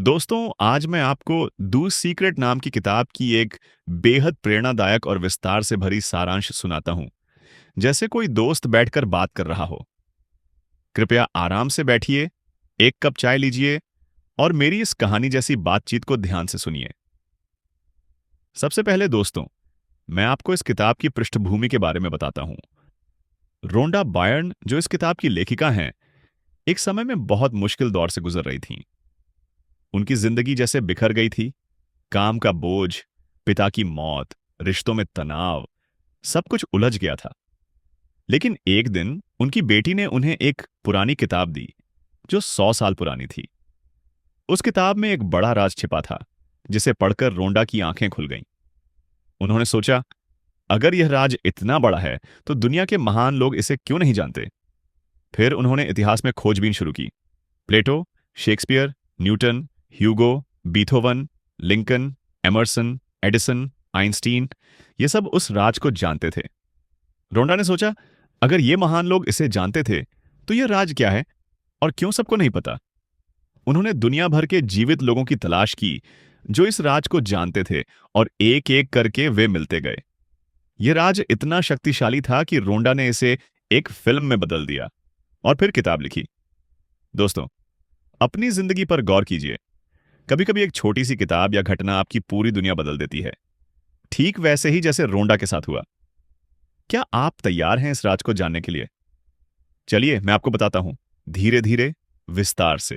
दोस्तों, आज मैं आपको "द सीक्रेट" नाम की किताब की एक बेहद प्रेरणादायक और विस्तार से भरी सारांश सुनाता हूँ, जैसे कोई दोस्त बैठकर बात कर रहा हो। कृपया आराम से बैठिए, एक कप चाय लीजिए और मेरी इस कहानी जैसी बातचीत को ध्यान से सुनिए। सबसे पहले दोस्तों, मैं आपको इस किताब की पृष्ठभूमि के बारे में बताता हूँ। रोंडा बायर्न, जो इस किताब की लेखिका हैं, एक समय में बहुत मुश्किल दौर से गुजर रही थीं। उनकी जिंदगी जैसे बिखर गई थी। काम का बोझ, पिता की मौत, रिश्तों में तनाव, सब कुछ उलझ गया था। लेकिन एक दिन उनकी बेटी ने उन्हें एक पुरानी किताब दी, जो 100 साल पुरानी थी। उस किताब में एक बड़ा राज छिपा था, जिसे पढ़कर रोंडा की आंखें खुल गईं। उन्होंने सोचा, अगर यह राज इतना बड़ा है, तो दुनिया के महान लोग इसे क्यों नहीं जानते? फिर उन्होंने इतिहास में खोजबीन शुरू की। Plato, Shakespeare, Newton, Hugo, Beethoven, Lincoln, Emerson, Edison, Einstein, ये सब उस राज को जानते थे। रोंडा ने सोचा, अगर ये महान लोग इसे जानते थे, तो यह राज क्या है और क्यों सबको नहीं पता? उन्होंने दुनिया भर के जीवित लोगों की तलाश की, जो इस राज को जानते थे, और एक एक करके वे मिलते गए। यह राज इतना शक्तिशाली था कि रोंडा ने इसे एक फिल्म में बदल दिया और फिर किताब लिखी। दोस्तों, अपनी जिंदगी पर गौर कीजिए। कभी कभी एक छोटी सी किताब या घटना आपकी पूरी दुनिया बदल देती है, ठीक वैसे ही जैसे रोंडा के साथ हुआ। क्या आप तैयार हैं इस राज को जानने के लिए? चलिए मैं आपको बताता हूं, धीरे धीरे, विस्तार से।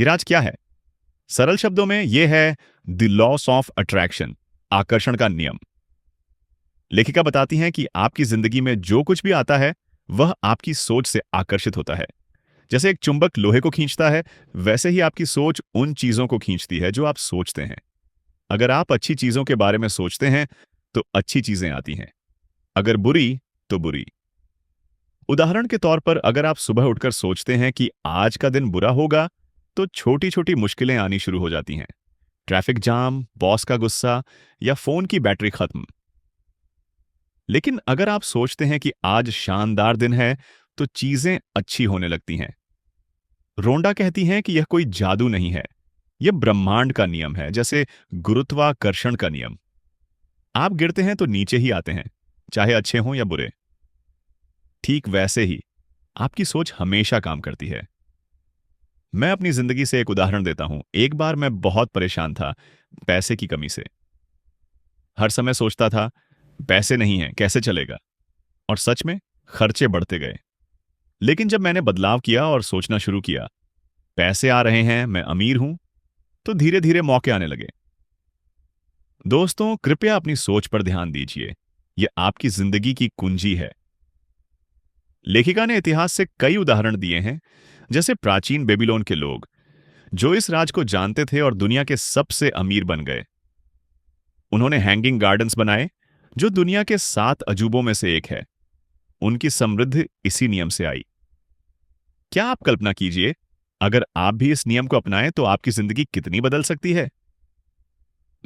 ये राज क्या है? सरल शब्दों में यह है द लॉस ऑफ अट्रैक्शन, आकर्षण का नियम। लेखिका बताती हैं कि आपकी जिंदगी में जो कुछ भी आता है, वह आपकी सोच से आकर्षित होता है। जैसे एक चुंबक लोहे को खींचता है, वैसे ही आपकी सोच उन चीजों को खींचती है जो आप सोचते हैं। अगर आप अच्छी चीजों के बारे में सोचते हैं, तो अच्छी चीजें आती हैं। अगर बुरी, तो बुरी। उदाहरण के तौर पर, अगर आप सुबह उठकर सोचते हैं कि आज का दिन बुरा होगा, तो छोटी छोटी मुश्किलें आनी शुरू हो जाती हैं। ट्रैफिक जाम, बॉस का गुस्सा या फोन की बैटरी खत्म। लेकिन अगर आप सोचते हैं कि आज शानदार दिन है, तो चीजें अच्छी होने लगती हैं। रोंडा कहती हैं कि यह कोई जादू नहीं है, यह ब्रह्मांड का नियम है, जैसे गुरुत्वाकर्षण का नियम। आप गिरते हैं तो नीचे ही आते हैं, चाहे अच्छे हों या बुरे। ठीक वैसे ही आपकी सोच हमेशा काम करती है। मैं अपनी जिंदगी से एक उदाहरण देता हूं। एक बार मैं बहुत परेशान था, पैसे की कमी से। हर समय सोचता था, पैसे नहीं हैं, कैसे चलेगा? और सच में खर्चे बढ़ते गए। लेकिन जब मैंने बदलाव किया और सोचना शुरू किया, पैसे आ रहे हैं, मैं अमीर हूं, तो धीरे धीरे मौके आने लगे। दोस्तों, कृपया अपनी सोच पर ध्यान दीजिए। यह आपकी जिंदगी की कुंजी है। लेखिका ने इतिहास से कई उदाहरण दिए हैं, जैसे प्राचीन बेबीलोन के लोग, जो इस राज को जानते थे और दुनिया के सबसे अमीर बन गए। उन्होंने हैंगिंग गार्डन्स बनाए, जो दुनिया के 7 अजूबों में से एक है। उनकी समृद्धि इसी नियम से आई। क्या आप कल्पना कीजिए, अगर आप भी इस नियम को अपनाएं, तो आपकी जिंदगी कितनी बदल सकती है?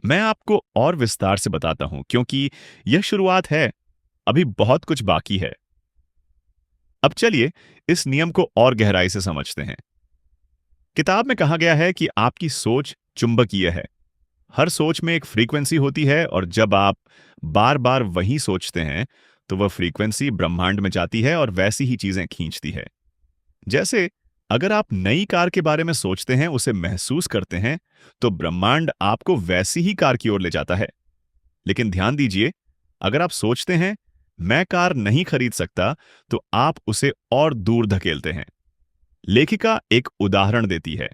मैं आपको और विस्तार से बताता हूं, क्योंकि यह शुरुआत है, अभी बहुत कुछ बाकी है। अब चलिए इस नियम को और गहराई से समझते हैं। किताब में कहा गया है कि आपकी सोच चुंबकीय है। हर सोच में एक फ्रीक्वेंसी होती है, और जब आप बार बार वही सोचते हैं, तो वह फ्रीक्वेंसी ब्रह्मांड में जाती है और वैसी ही चीजें खींचती है। जैसे अगर आप नई कार के बारे में सोचते हैं, उसे महसूस करते हैं, तो ब्रह्मांड आपको वैसी ही कार की ओर ले जाता है। लेकिन ध्यान दीजिए, अगर आप सोचते हैं मैं कार नहीं खरीद सकता, तो आप उसे और दूर धकेलते हैं। लेखिका एक उदाहरण देती है।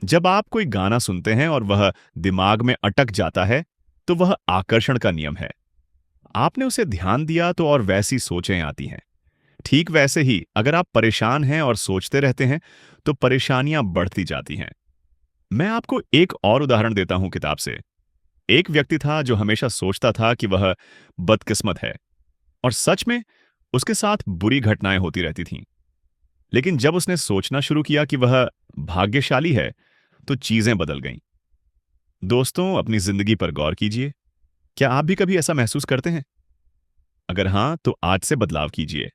जब आप कोई गाना सुनते हैं और वह दिमाग में अटक जाता है, तो वह आकर्षण का नियम है। आपने उसे ध्यान दिया तो और वैसी सोचें आती हैं। ठीक वैसे ही अगर आप परेशान हैं और सोचते रहते हैं, तो परेशानियां बढ़ती जाती हैं। मैं आपको एक और उदाहरण देता हूं किताब से। एक व्यक्ति था जो हमेशा सोचता था कि वह बदकिस्मत है, और सच में उसके साथ बुरी घटनाएं होती रहती थीं। लेकिन जब उसने सोचना शुरू किया कि वह भाग्यशाली है, तो चीजें बदल गईं। दोस्तों, अपनी जिंदगी पर गौर कीजिए। क्या आप भी कभी ऐसा महसूस करते हैं? अगर हां, तो आज से बदलाव कीजिए।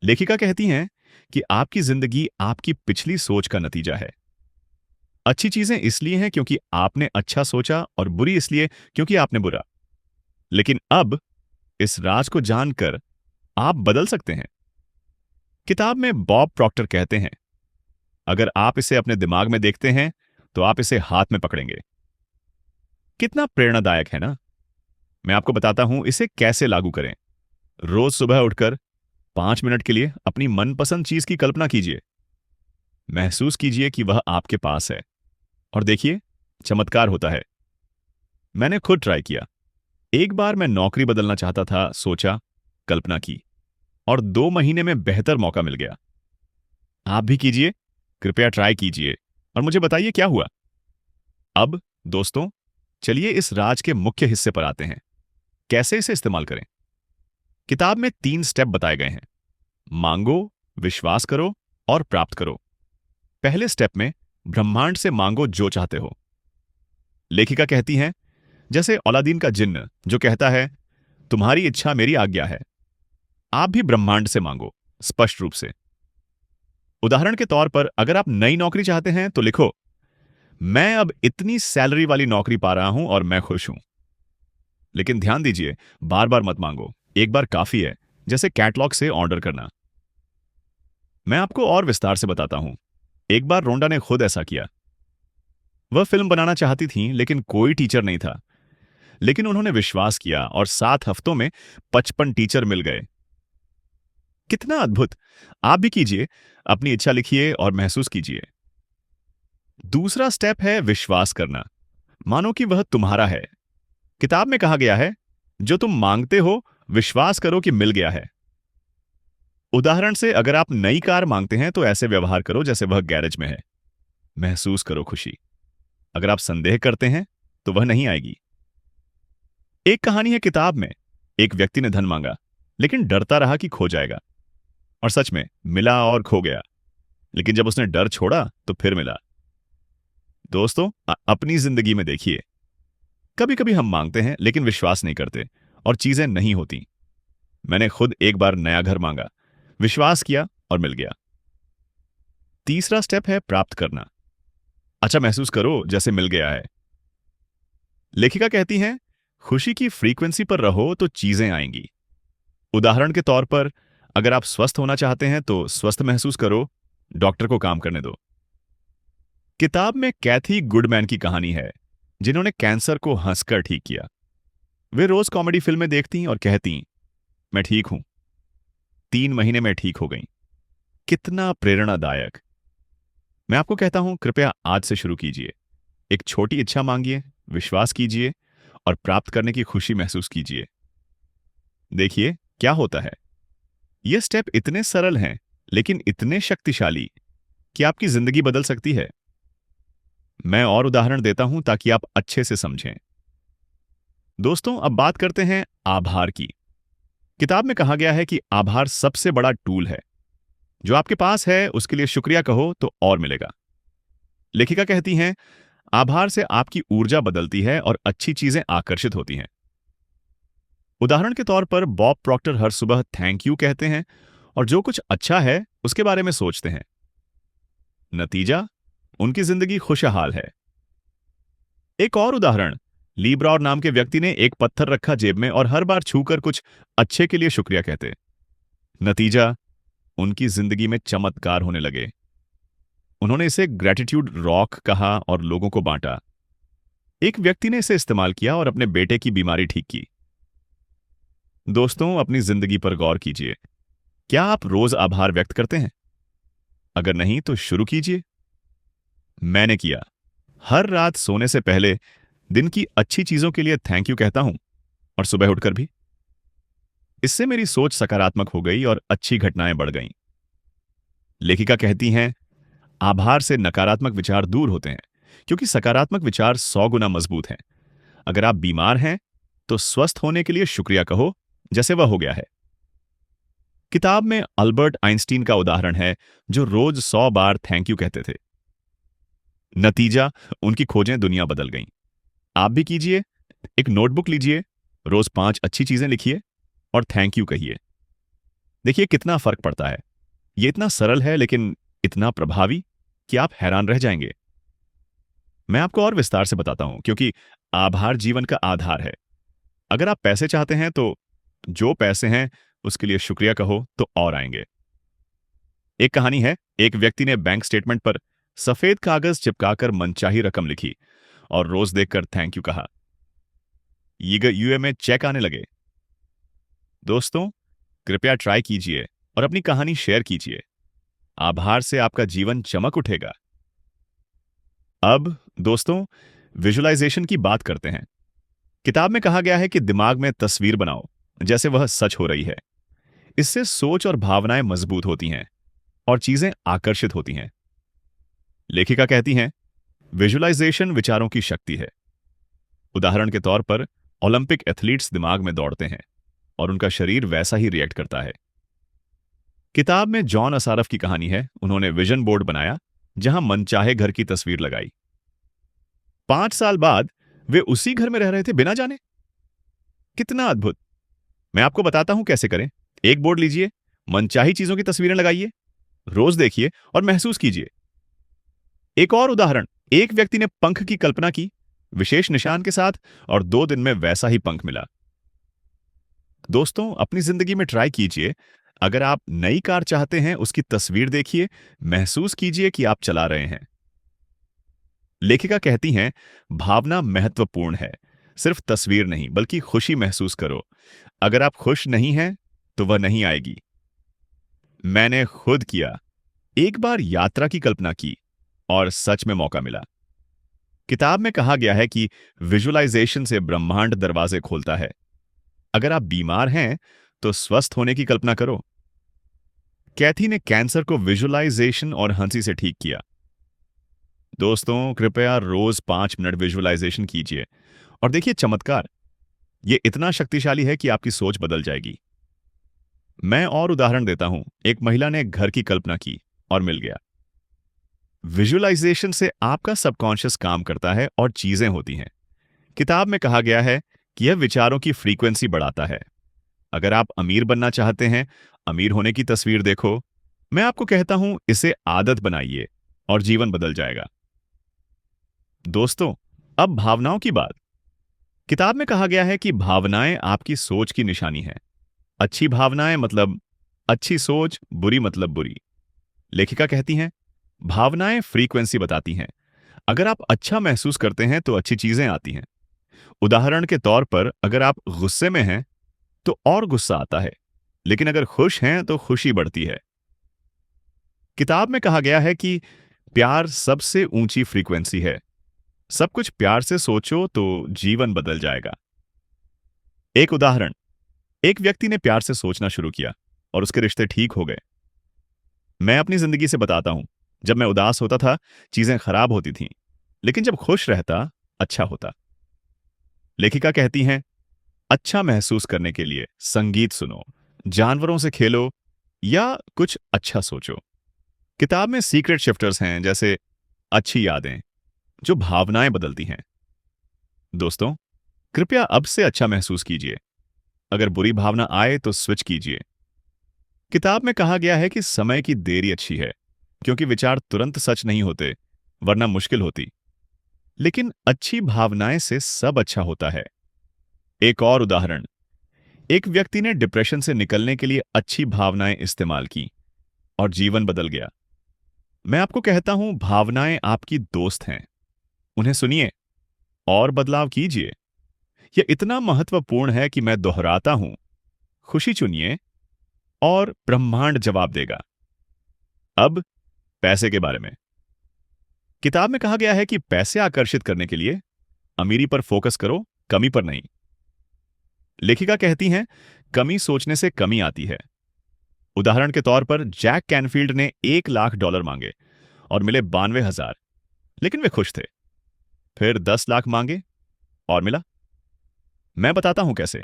लेखिका कहती हैं कि आपकी जिंदगी आपकी पिछली सोच का नतीजा है। अच्छी चीजें इसलिए हैं क्योंकि आपने अच्छा सोचा और बुरी इसलिए क्योंकि आपने बुरा। लेकिन अब इस राज को जानकर आप बदल सकते हैं। किताब में बॉब प्रॉक्टर कहते हैं, अगर आप इसे अपने दिमाग में देखते हैं तो आप इसे हाथ में पकड़ेंगे। कितना प्रेरणादायक है ना। मैं आपको बताता हूं इसे कैसे लागू करें। रोज सुबह उठकर 5 मिनट के लिए अपनी मनपसंद चीज की कल्पना कीजिए। महसूस कीजिए कि वह आपके पास है और देखिए, चमत्कार होता है। मैंने खुद ट्राई किया। एक बार मैं नौकरी बदलना चाहता था, सोचा, कल्पना की और 2 महीने में बेहतर मौका मिल गया। आप भी कीजिए, कृपया ट्राई कीजिए और मुझे बताइए क्या हुआ। अब दोस्तों, चलिए इस राज के मुख्य हिस्से पर आते हैं, कैसे इसे इस्तेमाल करें। किताब में 3 स्टेप बताए गए हैं। मांगो, विश्वास करो और प्राप्त करो। पहले स्टेप में ब्रह्मांड से मांगो जो चाहते हो। लेखिका कहती हैं, जैसे अलादीन का जिन्न जो कहता है, तुम्हारी इच्छा मेरी आज्ञा है। आप भी ब्रह्मांड से मांगो, स्पष्ट रूप से। उदाहरण के तौर पर अगर आप नई नौकरी चाहते हैं तो लिखो, मैं अब इतनी सैलरी वाली नौकरी पा रहा हूं और मैं खुश हूं। लेकिन ध्यान दीजिए, बार बार मत मांगो, एक बार काफी है, जैसे कैटलॉग से ऑर्डर करना। मैं आपको और विस्तार से बताता हूं। एक बार रोंडा ने खुद ऐसा किया। वह फिल्म बनाना चाहती थीं, लेकिन कोई टीचर नहीं था। लेकिन उन्होंने विश्वास किया और 7 हफ्तों में 55 टीचर मिल गए। कितना अद्भुत। आप भी कीजिए, अपनी इच्छा लिखिए और महसूस कीजिए। दूसरा स्टेप है विश्वास करना। मानो कि वह तुम्हारा है। किताब में कहा गया है, जो तुम मांगते हो विश्वास करो कि मिल गया है। उदाहरण से अगर आप नई कार मांगते हैं तो ऐसे व्यवहार करो जैसे वह गैरेज में है। महसूस करो खुशी। अगर आप संदेह करते हैं तो वह नहीं आएगी। एक कहानी है किताब में, एक व्यक्ति ने धन मांगा लेकिन डरता रहा कि खो जाएगा। और सच में मिला और खो गया। लेकिन जब उसने डर छोड़ा तो फिर मिला। दोस्तों, अपनी जिंदगी में देखिए, कभी कभी हम मांगते हैं लेकिन विश्वास नहीं करते और चीजें नहीं होती। मैंने खुद एक बार नया घर मांगा, विश्वास किया और मिल गया। तीसरा स्टेप है प्राप्त करना। अच्छा महसूस करो जैसे मिल गया है। लेखिका कहती हैं, खुशी की फ्रीक्वेंसी पर रहो तो चीजें आएंगी। उदाहरण के तौर पर अगर आप स्वस्थ होना चाहते हैं तो स्वस्थ महसूस करो, डॉक्टर को काम करने दो। किताब में कैथी गुडमैन की कहानी है, जिन्होंने कैंसर को हंसकर ठीक किया। वे रोज कॉमेडी फिल्में देखती और कहती, मैं ठीक हूं। 3 महीने में ठीक हो गई। कितना प्रेरणादायक। मैं आपको कहता हूं, कृपया आज से शुरू कीजिए। एक छोटी इच्छा मांगिए, विश्वास कीजिए और प्राप्त करने की खुशी महसूस कीजिए। देखिए क्या होता है। ये स्टेप इतने सरल हैं लेकिन इतने शक्तिशाली कि आपकी जिंदगी बदल सकती है। मैं और उदाहरण देता हूं ताकि आप अच्छे से समझें। दोस्तों, अब बात करते हैं आभार की। किताब में कहा गया है कि आभार सबसे बड़ा टूल है। जो आपके पास है उसके लिए शुक्रिया कहो तो और मिलेगा। लेखिका कहती हैं, आभार से आपकी ऊर्जा बदलती है और अच्छी चीजें आकर्षित होती हैं। उदाहरण के तौर पर बॉब प्रॉक्टर हर सुबह थैंक यू कहते हैं और जो कुछ अच्छा है उसके बारे में सोचते हैं। नतीजा, उनकी जिंदगी खुशहाल है। एक और उदाहरण, ली ब्राउर नाम के व्यक्ति ने एक पत्थर रखा जेब में और हर बार छूकर कुछ अच्छे के लिए शुक्रिया कहते। नतीजा, उनकी जिंदगी में चमत्कार होने लगे। उन्होंने इसे ग्रेटिट्यूड रॉक कहा और लोगों को बांटा। एक व्यक्ति ने इसे इस्तेमाल किया और अपने बेटे की बीमारी ठीक की। दोस्तों, अपनी जिंदगी पर गौर कीजिए। क्या आप रोज आभार व्यक्त करते हैं? अगर नहीं तो शुरू कीजिए। मैंने किया। हर रात सोने से पहले दिन की अच्छी चीजों के लिए थैंक यू कहता हूं और सुबह उठकर भी। इससे मेरी सोच सकारात्मक हो गई और अच्छी घटनाएं बढ़ गईं। लेखिका कहती हैं, आभार से नकारात्मक विचार दूर होते हैं क्योंकि सकारात्मक विचार 100 गुना मजबूत हैं। अगर आप बीमार हैं तो स्वस्थ होने के लिए शुक्रिया कहो जैसे वह हो गया है। किताब में अल्बर्ट आइंस्टीन का उदाहरण है, जो रोज 100 बार थैंक यू कहते थे। नतीजा, उनकी खोजें दुनिया बदल गईं। आप भी कीजिए। एक नोटबुक लीजिए, रोज 5 अच्छी चीजें लिखिए और थैंक यू कहिए। देखिए कितना फर्क पड़ता है। ये इतना सरल है लेकिन इतना प्रभावी कि आप हैरान रह जाएंगे। मैं आपको और विस्तार से बताता हूं, क्योंकि आभार जीवन का आधार है। अगर आप पैसे चाहते हैं तो जो पैसे हैं उसके लिए शुक्रिया कहो तो और आएंगे। एक कहानी है, एक व्यक्ति ने बैंक स्टेटमेंट पर सफेद कागज चिपकाकर मनचाही रकम लिखी और रोज देखकर थैंक यू कहा। यूए में चेक आने लगे। दोस्तों, कृपया ट्राई कीजिए और अपनी कहानी शेयर कीजिए। आभार से आपका जीवन चमक उठेगा। अब दोस्तों, विजुअलाइजेशन की बात करते हैं। किताब में कहा गया है कि दिमाग में तस्वीर बनाओ जैसे वह सच हो रही है। इससे सोच और भावनाएं मजबूत होती हैं और चीजें आकर्षित होती हैं। लेखिका कहती हैं, विजुअलाइजेशन विचारों की शक्ति है। उदाहरण के तौर पर ओलंपिक एथलीट्स दिमाग में दौड़ते हैं और उनका शरीर वैसा ही रिएक्ट करता है। किताब में जॉन असारफ की कहानी है। उन्होंने विजन बोर्ड बनाया जहां मनचाहे घर की तस्वीर लगाई। 5 साल बाद वे उसी घर में रह रहे थे बिना जाने। कितना अद्भुत! मैं आपको बताता हूं कैसे करें। एक बोर्ड लीजिए, मनचाही चीजों की तस्वीरें लगाइए, रोज देखिए और महसूस कीजिए। एक और उदाहरण, एक व्यक्ति ने पंख की कल्पना की, विशेष निशान के साथ, और 2 दिन में वैसा ही पंख मिला। दोस्तों, अपनी जिंदगी में ट्राई कीजिए। अगर आप नई कार चाहते हैं, उसकी तस्वीर देखिए, महसूस कीजिए कि आप चला रहे हैं। लेखिका कहती हैं, भावना महत्वपूर्ण है। सिर्फ तस्वीर नहीं, बल्कि खुशी महसूस करो। अगर आप खुश नहीं हैं, तो वह नहीं आएगी। मैंने खुद किया। एक बार यात्रा की कल्पना की और सच में मौका मिला। किताब में कहा गया है कि विजुअलाइजेशन से ब्रह्मांड दरवाजे खोलता है। अगर आप बीमार हैं, तो स्वस्थ होने की कल्पना करो। कैथी ने कैंसर को विजुअलाइजेशन और हंसी से ठीक किया। दोस्तों, कृपया रोज 5 मिनट विजुअलाइजेशन कीजिए और देखिए चमत्कार। यह इतना शक्तिशाली है कि आपकी सोच बदल जाएगी। मैं और उदाहरण देता हूं। एक महिला ने घर की कल्पना की और मिल गया। विजुअलाइजेशन से आपका सबकॉन्शियस काम करता है और चीजें होती हैं। किताब में कहा गया है कि यह विचारों की फ्रीक्वेंसी बढ़ाता है। अगर आप अमीर बनना चाहते हैं, अमीर होने की तस्वीर देखो। मैं आपको कहता हूं, इसे आदत बनाइए और जीवन बदल जाएगा। दोस्तों, अब भावनाओं की बात। किताब में कहा गया है कि भावनाएं आपकी सोच की निशानी है। अच्छी भावनाएं मतलब अच्छी सोच, बुरी मतलब बुरी। लेखिका कहती हैं, भावनाएं फ्रीक्वेंसी बताती हैं। अगर आप अच्छा महसूस करते हैं तो अच्छी चीजें आती हैं। उदाहरण के तौर पर, अगर आप गुस्से में हैं तो और गुस्सा आता है, लेकिन अगर खुश हैं तो खुशी बढ़ती है। किताब में कहा गया है कि प्यार सबसे ऊंची फ्रीक्वेंसी है। सब कुछ प्यार से सोचो तो जीवन बदल जाएगा। एक उदाहरण, एक व्यक्ति ने प्यार से सोचना शुरू किया और उसके रिश्ते ठीक हो गए। मैं अपनी जिंदगी से बताता हूं। जब मैं उदास होता था, चीजें खराब होती थीं, लेकिन जब खुश रहता, अच्छा होता। लेखिका कहती हैं, अच्छा महसूस करने के लिए संगीत सुनो, जानवरों से खेलो या कुछ अच्छा सोचो। किताब में सीक्रेट शिफ्टर्स हैं, जैसे अच्छी यादें, जो भावनाएं बदलती हैं। दोस्तों, कृपया अब से अच्छा महसूस कीजिए। अगर बुरी भावना आए तो स्विच कीजिए। किताब में कहा गया है कि समय की देरी अच्छी है, क्योंकि विचार तुरंत सच नहीं होते, वरना मुश्किल होती। लेकिन अच्छी भावनाएं से सब अच्छा होता है। एक और उदाहरण, एक व्यक्ति ने डिप्रेशन से निकलने के लिए अच्छी भावनाएं इस्तेमाल की और जीवन बदल गया। मैं आपको कहता हूं, भावनाएं आपकी दोस्त हैं। उन्हें सुनिए और बदलाव कीजिए। यह इतना महत्वपूर्ण है कि मैं दोहराता हूं, खुशी चुनिए और ब्रह्मांड जवाब देगा। अब पैसे के बारे में। किताब में कहा गया है कि पैसे आकर्षित करने के लिए अमीरी पर फोकस करो, कमी पर नहीं। लेखिका कहती हैं, कमी सोचने से कमी आती है। उदाहरण के तौर पर, जैक कैनफील्ड ने $1 लाख मांगे और मिले 92,000, लेकिन वे खुश थे। फिर 10 लाख मांगे और मिला। मैं बताता हूं कैसे।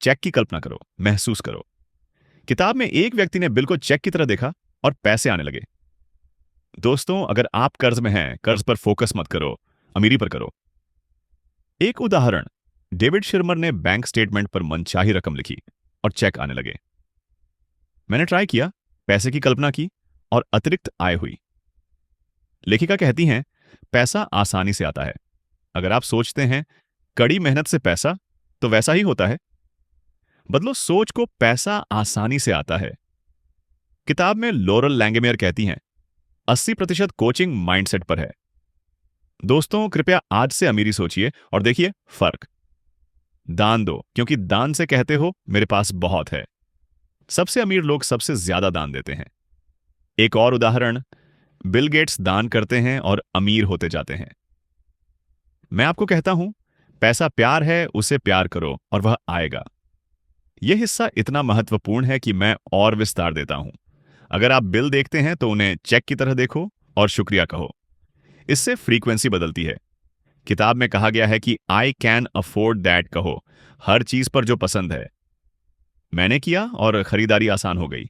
चेक की कल्पना करो, महसूस करो। किताब में एक व्यक्ति ने बिल को चेक की तरह देखा और पैसे आने लगे। दोस्तों, अगर आप कर्ज में हैं, कर्ज पर फोकस मत करो, अमीरी पर करो। एक उदाहरण, डेविड शिर्मर ने बैंक स्टेटमेंट पर मनचाही रकम लिखी और चेक आने लगे। मैंने ट्राई किया, पैसे की कल्पना की और अतिरिक्त आय हुई। लेखिका कहती हैं, पैसा आसानी से आता है। अगर आप सोचते हैं कड़ी मेहनत से पैसा, तो वैसा ही होता है। बदलो सोच को, पैसा आसानी से आता है। किताब में लोरल लैंगमेयर कहती हैं 80% कोचिंग माइंडसेट पर है। दोस्तों, कृपया आज से अमीरी सोचिए और देखिए फर्क। दान दो, क्योंकि दान से कहते हो मेरे पास बहुत है। सबसे अमीर लोग सबसे ज्यादा दान देते हैं। एक और उदाहरण, बिल गेट्स दान करते हैं और अमीर होते जाते हैं। मैं आपको कहता हूं, पैसा प्यार है, उसे प्यार करो और वह आएगा। यह हिस्सा इतना महत्वपूर्ण है कि मैं और विस्तार देता हूं। अगर आप बिल देखते हैं तो उन्हें चेक की तरह देखो और शुक्रिया कहो। इससे फ्रीक्वेंसी बदलती है। किताब में कहा गया है कि आई कैन अफोर्ड दैट कहो हर चीज पर जो पसंद है। मैंने किया और खरीदारी आसान हो गई।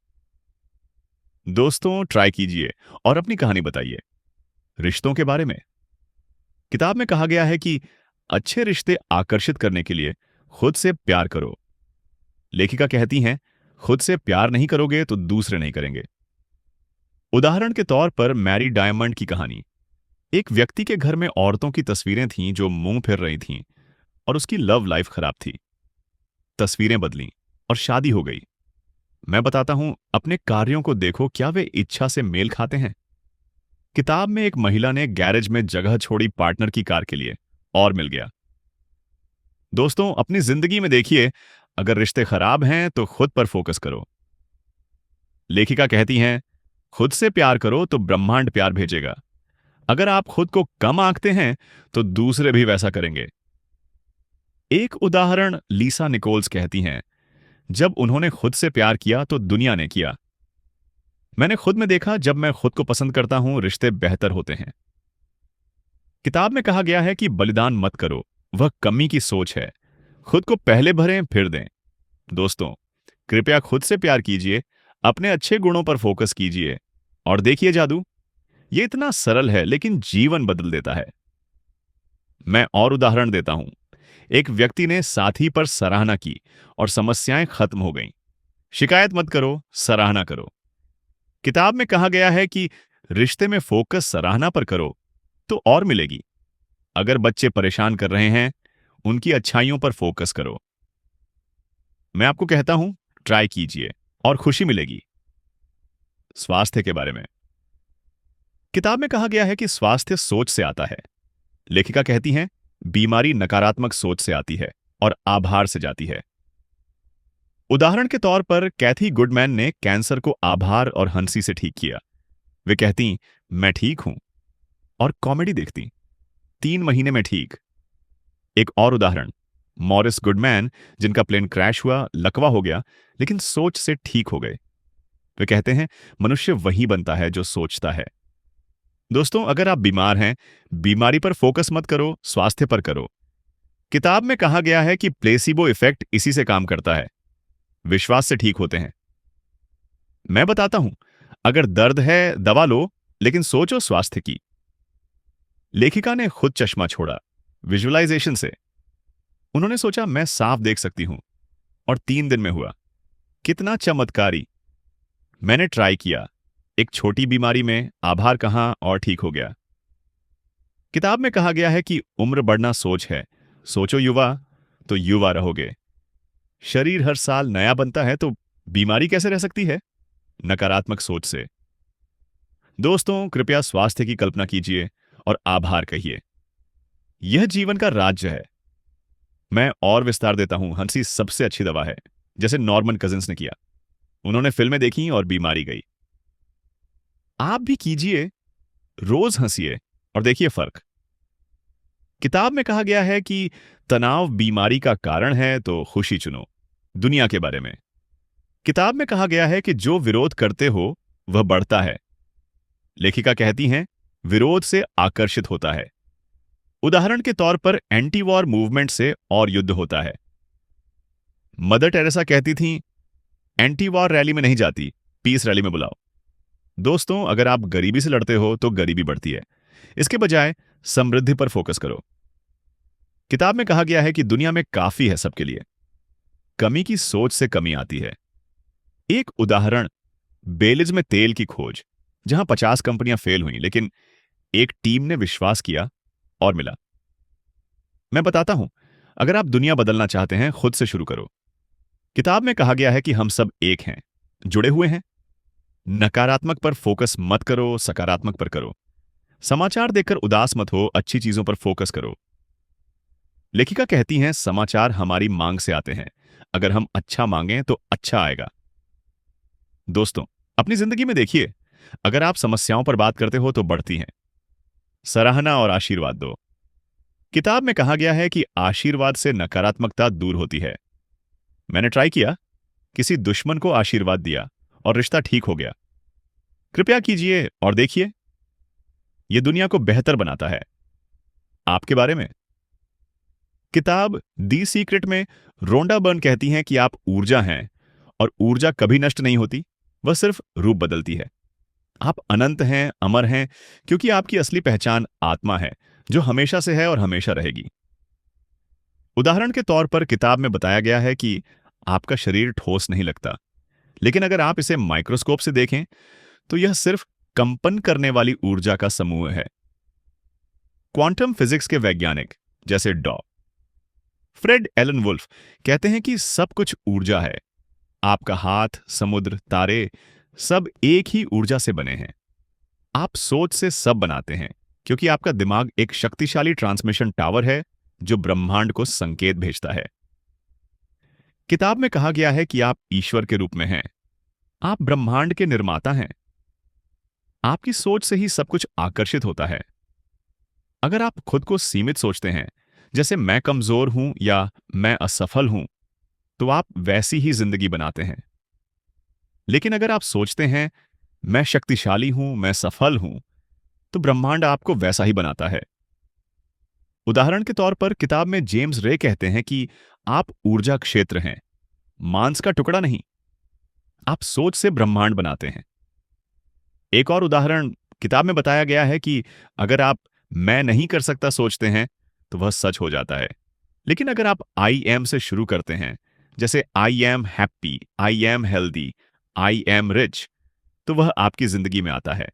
दोस्तों, ट्राई कीजिए और अपनी कहानी बताइए। रिश्तों के बारे में किताब में कहा गया है कि अच्छे रिश्ते आकर्षित करने के लिए खुद से प्यार करो। लेखिका कहती हैं, खुद से प्यार नहीं करोगे तो दूसरे नहीं करेंगे। उदाहरण के तौर पर मैरी डायमंड की कहानी। एक व्यक्ति के घर में औरतों की तस्वीरें थीं जो मुंह फेर रही थीं और उसकी लव लाइफ खराब थी। तस्वीरें बदलीं और शादी हो गई। मैं बताता हूं, अपने कार्यों को देखो, क्या वे इच्छा से मेल खाते हैं। किताब में एक महिला ने गैरेज में जगह छोड़ी पार्टनर की कार के लिए और मिल गया। दोस्तों, अपनी जिंदगी में देखिए, अगर रिश्ते खराब हैं तो खुद पर फोकस करो। लेखिका कहती हैं, खुद से प्यार करो तो ब्रह्मांड प्यार भेजेगा। अगर आप खुद को कम आंकते हैं तो दूसरे भी वैसा करेंगे। एक उदाहरण लीसा निकोल्स कहती हैं, जब उन्होंने खुद से प्यार किया तो दुनिया ने किया। मैंने खुद में देखा, जब मैं खुद को पसंद करता हूं रिश्ते बेहतर होते हैं। किताब में कहा गया है कि बलिदान मत करो, वह कमी की सोच है। खुद को पहले भरें फिर दें। दोस्तों, कृपया खुद से प्यार कीजिए, अपने अच्छे गुणों पर फोकस कीजिए और देखिए जादू। ये इतना सरल है लेकिन जीवन बदल देता है। मैं और उदाहरण देता हूं। एक व्यक्ति ने साथी पर सराहना की और समस्याएं खत्म हो गईं। शिकायत मत करो, सराहना करो। किताब में कहा गया है कि रिश्ते में फोकस सराहना पर करो तो और मिलेगी। अगर बच्चे परेशान कर रहे हैं, उनकी अच्छाइयों पर फोकस करो। मैं आपको कहता हूं, ट्राई कीजिए और खुशी मिलेगी। स्वास्थ्य के बारे में किताब में कहा गया है कि स्वास्थ्य सोच से आता है। लेखिका कहती हैं, बीमारी नकारात्मक सोच से आती है और आभार से जाती है। उदाहरण के तौर पर कैथी गुडमैन ने कैंसर को आभार और हंसी से ठीक किया। वे कहती, मैं ठीक हूं, और कॉमेडी देखती। 3 महीने में ठीक। एक और उदाहरण, मॉरिस गुडमैन, जिनका प्लेन क्रैश हुआ, लकवा हो गया, लेकिन सोच से ठीक हो गए। वे कहते हैं, मनुष्य वही बनता है जो सोचता है। दोस्तों, अगर आप बीमार हैं, बीमारी पर फोकस मत करो, स्वास्थ्य पर करो। किताब में कहा गया है कि प्लेसिबो इफेक्ट इसी से काम करता है। विश्वास से ठीक होते हैं। मैं बताता हूं, अगर दर्द है दवा लो, लेकिन सोचो स्वास्थ्य की। लेखिका ने खुद चश्मा छोड़ा, विजुअलाइजेशन से। उन्होंने सोचा, मैं साफ देख सकती हूं, और 3 दिन में हुआ। कितना चमत्कारी। मैंने ट्राई किया, एक छोटी बीमारी में आभार कहा और ठीक हो गया। किताब में कहा गया है कि उम्र बढ़ना सोच है। सोचो युवा, तो युवा रहोगे। शरीर हर साल नया बनता है, तो बीमारी कैसे रह सकती है? नकारात्मक सोच से। दोस्तों, कृपया स्वास्थ्य की कल्पना कीजिए और आभार कहिए। यह जीवन का राज्य है। मैं और विस्तार देता हूं, हंसी सबसे अच्छी दवा है, जैसे नॉर्मन कजिंस ने किया। उन्होंने फिल्में देखी और बीमारी गई। आप भी कीजिए, रोज हंसिए और देखिए फर्क। किताब में कहा गया है कि तनाव बीमारी का कारण है, तो खुशी चुनो। दुनिया के बारे में किताब में कहा गया है कि जो विरोध करते हो वह बढ़ता है। लेखिका कहती हैं, विरोध से आकर्षित होता है। उदाहरण के तौर पर एंटी वॉर मूवमेंट से और युद्ध होता है। मदर टेरेसा कहती थीं, एंटी वॉर रैली में नहीं जाती, पीस रैली में बुलाओ। दोस्तों, अगर आप गरीबी से लड़ते हो तो गरीबी बढ़ती है। इसके बजाय समृद्धि पर फोकस करो। किताब में कहा गया है कि दुनिया में काफी है सबके लिए। कमी की सोच से कमी आती है। एक उदाहरण, बेलिज में तेल की खोज, जहां 50 कंपनियां फेल हुई, लेकिन एक टीम ने विश्वास किया और मिला। मैं बताता हूं, अगर आप दुनिया बदलना चाहते हैं, खुद से शुरू करो। किताब में कहा गया है कि हम सब एक हैं, जुड़े हुए हैं। नकारात्मक पर फोकस मत करो, सकारात्मक पर करो। समाचार देखकर उदास मत हो, अच्छी चीजों पर फोकस करो। लेखिका कहती हैं, समाचार हमारी मांग से आते हैं। अगर हम अच्छा मांगें तो अच्छा आएगा। दोस्तों, अपनी जिंदगी में देखिए, अगर आप समस्याओं पर बात करते हो तो बढ़ती हैं। सराहना और आशीर्वाद दो। किताब में कहा गया है कि आशीर्वाद से नकारात्मकता दूर होती है। मैंने ट्राई किया, किसी दुश्मन को आशीर्वाद दिया और रिश्ता ठीक हो गया। कृपया कीजिए और देखिए, यह दुनिया को बेहतर बनाता है। आपके बारे में किताब दी सीक्रेट में रोंडा बर्न कहती हैं कि आप ऊर्जा हैं और ऊर्जा कभी नष्ट नहीं होती, वह सिर्फ रूप बदलती है। आप अनंत हैं, अमर हैं, क्योंकि आपकी असली पहचान आत्मा है, जो हमेशा से है और हमेशा रहेगी। उदाहरण के तौर पर किताब में बताया गया है कि आपका शरीर ठोस नहीं लगता, लेकिन अगर आप इसे माइक्रोस्कोप से देखें तो यह सिर्फ कंपन करने वाली ऊर्जा का समूह है। क्वांटम फिजिक्स के वैज्ञानिक जैसे फ्रेड एलन वुल्फ कहते हैं कि सब कुछ ऊर्जा है। आपका हाथ, समुद्र, तारे सब एक ही ऊर्जा से बने हैं। आप सोच से सब बनाते हैं, क्योंकि आपका दिमाग एक शक्तिशाली ट्रांसमिशन टावर है जो ब्रह्मांड को संकेत भेजता है। किताब में कहा गया है कि आप ईश्वर के रूप में हैं। आप ब्रह्मांड के निर्माता हैं। आपकी सोच से ही सब कुछ आकर्षित होता है। अगर आप खुद को सीमित सोचते हैं, जैसे मैं कमजोर हूं या मैं असफल हूं, तो आप वैसी ही जिंदगी बनाते हैं। लेकिन अगर आप सोचते हैं मैं शक्तिशाली हूं, मैं सफल हूं, तो ब्रह्मांड आपको वैसा ही बनाता है। उदाहरण के तौर पर किताब में जेम्स रे कहते हैं कि आप ऊर्जा क्षेत्र हैं, मांस का टुकड़ा नहीं। आप सोच से ब्रह्मांड बनाते हैं। एक और उदाहरण किताब में बताया गया है कि अगर आप मैं नहीं कर सकता सोचते हैं तो वह सच हो जाता है। लेकिन अगर आप आई एम से शुरू करते हैं, जैसे I am happy, I am healthy, I am rich, तो वह आपकी जिंदगी में आता है।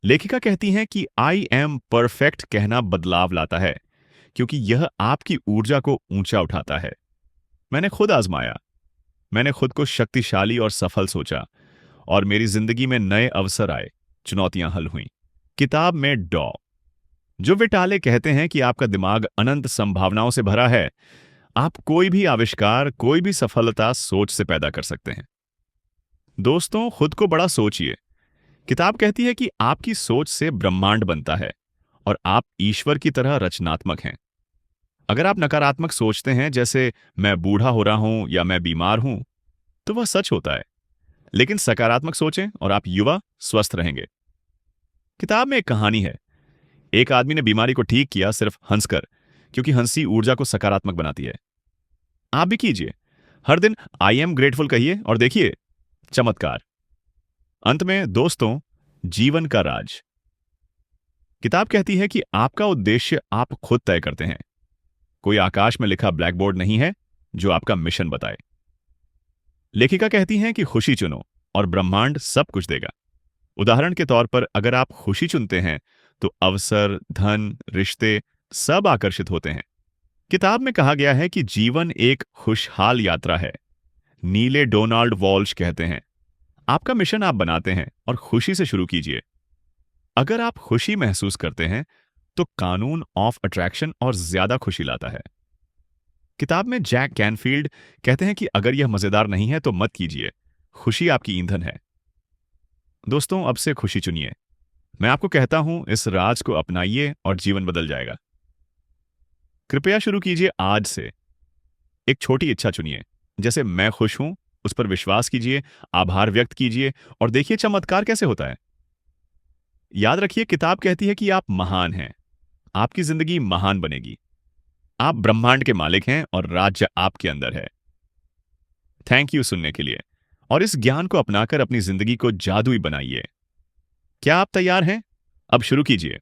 लेखिका कहती हैं कि आई एम परफेक्ट कहना बदलाव लाता है, क्योंकि यह आपकी ऊर्जा को ऊंचा उठाता है। मैंने खुद आजमाया। मैंने खुद को शक्तिशाली और सफल सोचा और मेरी जिंदगी में नए अवसर आए, चुनौतियां हल हुईं। किताब में जो विटाले कहते हैं कि आपका दिमाग अनंत संभावनाओं से भरा है। आप कोई भी आविष्कार, कोई भी सफलता सोच से पैदा कर सकते हैं। दोस्तों, खुद को बड़ा सोचिए। किताब कहती है कि आपकी सोच से ब्रह्मांड बनता है और आप ईश्वर की तरह रचनात्मक हैं। अगर आप नकारात्मक सोचते हैं, जैसे मैं बूढ़ा हो रहा हूं या मैं बीमार हूं, तो वह सच होता है। लेकिन सकारात्मक सोचें और आप युवा, स्वस्थ रहेंगे। किताब में एक कहानी है। एक आदमी ने बीमारी को ठीक किया सिर्फ हंसकर, क्योंकि हंसी ऊर्जा को सकारात्मक बनाती है। आप भी कीजिए। हर दिन आई एम ग्रेटफुल कहिए और देखिए चमत्कार। अंत में दोस्तों, जीवन का राज। किताब कहती है कि आपका उद्देश्य आप खुद तय करते हैं। कोई आकाश में लिखा ब्लैक बोर्ड नहीं है जो आपका मिशन बताए। लेखिका कहती हैं कि खुशी चुनो और ब्रह्मांड सब कुछ देगा। उदाहरण के तौर पर अगर आप खुशी चुनते हैं तो अवसर, धन, रिश्ते सब आकर्षित होते हैं। किताब में कहा गया है कि जीवन एक खुशहाल यात्रा है। नीले डोनाल्ड वॉल्श कहते हैं, आपका मिशन आप बनाते हैं और खुशी से शुरू कीजिए। अगर आप खुशी महसूस करते हैं तो कानून ऑफ अट्रैक्शन और ज्यादा खुशी लाता है। किताब में जैक कैनफील्ड कहते हैं कि अगर यह मजेदार नहीं है तो मत कीजिए, खुशी आपकी ईंधन है। दोस्तों, अब से खुशी चुनिए। मैं आपको कहता हूं, इस राज को अपनाइए और जीवन बदल जाएगा। कृपया शुरू कीजिए आज से। एक छोटी इच्छा चुनिए, जैसे मैं खुश हूं, उस पर विश्वास कीजिए, आभार व्यक्त कीजिए और देखिए चमत्कार कैसे होता है। याद रखिए, किताब कहती है कि आप महान हैं। आपकी जिंदगी महान बनेगी। आप ब्रह्मांड के मालिक हैं और राज्य आपके अंदर है। थैंक यू सुनने के लिए और इस ज्ञान को अपनाकर अपनी जिंदगी को जादुई बनाइए। क्या आप तैयार हैं? अब शुरू कीजिए।